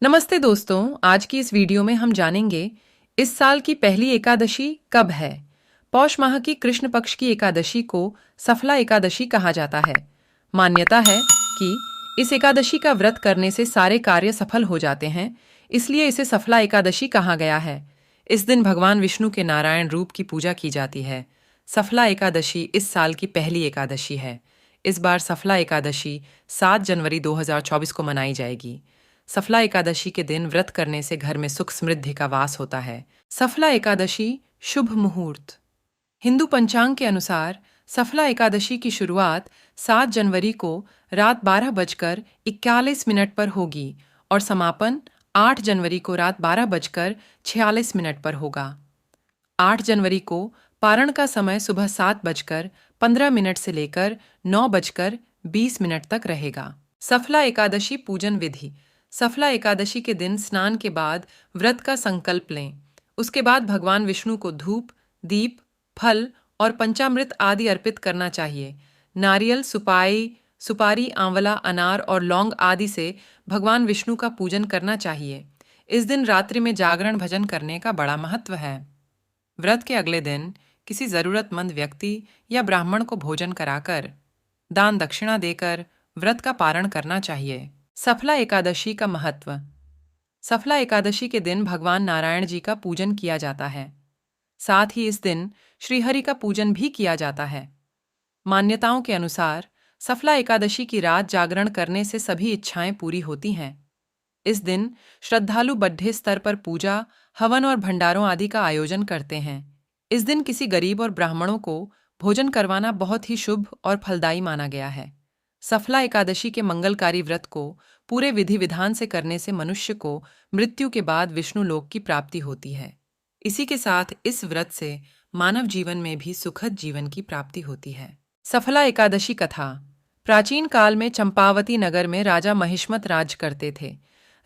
नमस्ते दोस्तों, आज की इस वीडियो में हम जानेंगे इस साल की पहली एकादशी कब है। पौष माह की कृष्ण पक्ष की एकादशी को सफला एकादशी कहा जाता है। मान्यता है कि इस एकादशी का व्रत करने से सारे कार्य सफल हो जाते हैं, इसलिए इसे सफला एकादशी कहा गया है। इस दिन भगवान विष्णु के नारायण रूप की पूजा की जाती है। सफला एकादशी इस साल की पहली एकादशी है। इस बार सफला एकादशी 7 जनवरी 2024 को मनाई जाएगी। सफला एकादशी के दिन व्रत करने से घर में सुख समृद्धि का वास होता है। सफला एकादशी शुभ मुहूर्त। हिंदू पंचांग के अनुसार सफला एकादशी की शुरुआत 7 जनवरी को रात 12:41 पर होगी और समापन 8 जनवरी को रात 12:46 पर होगा। 8 जनवरी को पारण का समय सुबह 7:15 से लेकर 9:20 तक रहेगा। सफला एकादशी पूजन विधि। सफला एकादशी के दिन स्नान के बाद व्रत का संकल्प लें। उसके बाद भगवान विष्णु को धूप, दीप, फल और पंचामृत आदि अर्पित करना चाहिए। नारियल, सुपारी, आंवला, अनार और लौंग आदि से भगवान विष्णु का पूजन करना चाहिए। इस दिन रात्रि में जागरण भजन करने का बड़ा महत्व है। व्रत के अगले दिन किसी जरूरतमंद व्यक्ति या ब्राह्मण को भोजन कराकर, दान दक्षिणा देकर व्रत का पारण करना चाहिए। सफला एकादशी का महत्व। सफला एकादशी के दिन भगवान नारायण जी का पूजन किया जाता है। साथ ही इस दिन श्रीहरि का पूजन भी किया जाता है। मान्यताओं के अनुसार सफला एकादशी की रात जागरण करने से सभी इच्छाएं पूरी होती हैं। इस दिन श्रद्धालु बड्ढे स्तर पर पूजा, हवन और भंडारों आदि का आयोजन करते हैं। इस दिन किसी गरीब और ब्राह्मणों को भोजन करवाना बहुत ही शुभ और फलदायी माना गया है। सफला एकादशी के मंगलकारी व्रत को पूरे विधि विधान से करने से मनुष्य को मृत्यु के बाद विष्णु लोक की प्राप्ति होती है। इसी के साथ इस व्रत से मानव जीवन में भी सुखद जीवन की प्राप्ति होती है। सफला एकादशी कथा। प्राचीन काल में चंपावती नगर में राजा महिष्मत राज करते थे।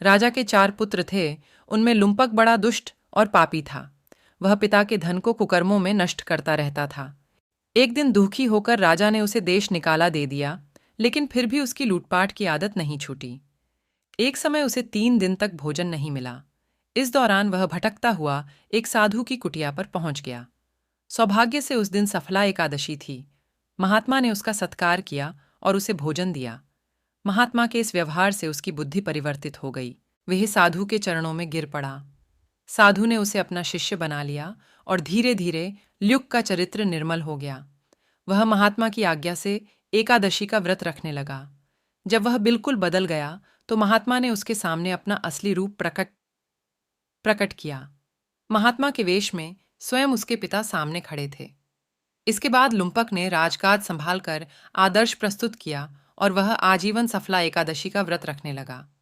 राजा के 4 पुत्र थे। उनमें लुम्पक बड़ा दुष्ट और पापी था। वह पिता के धन को कुकर्मों में नष्ट करता रहता था। एक दिन दुखी होकर राजा ने उसे देश निकाला दे दिया, लेकिन फिर भी उसकी लूटपाट की आदत नहीं छूटी। एक समय उसे 3 दिन तक भोजन नहीं मिला। इस दौरान वह भटकता हुआ एक साधु की कुटिया पर पहुंच गया। सौभाग्य से उस दिन सफला एकादशी थी। महात्मा ने उसका सत्कार किया और उसे भोजन दिया। महात्मा के इस व्यवहार से उसकी बुद्धि परिवर्तित हो गई। वह साधु के चरणों में गिर पड़ा। साधु ने उसे अपना शिष्य बना लिया और धीरे धीरे ल्युक का चरित्र निर्मल हो गया। वह महात्मा की आज्ञा से एकादशी का व्रत रखने लगा। जब वह बिल्कुल बदल गया तो महात्मा ने उसके सामने अपना असली रूप प्रकट किया। महात्मा के वेश में स्वयं उसके पिता सामने खड़े थे। इसके बाद लुम्पक ने राजकाज संभालकर आदर्श प्रस्तुत किया और वह आजीवन सफला एकादशी का व्रत रखने लगा।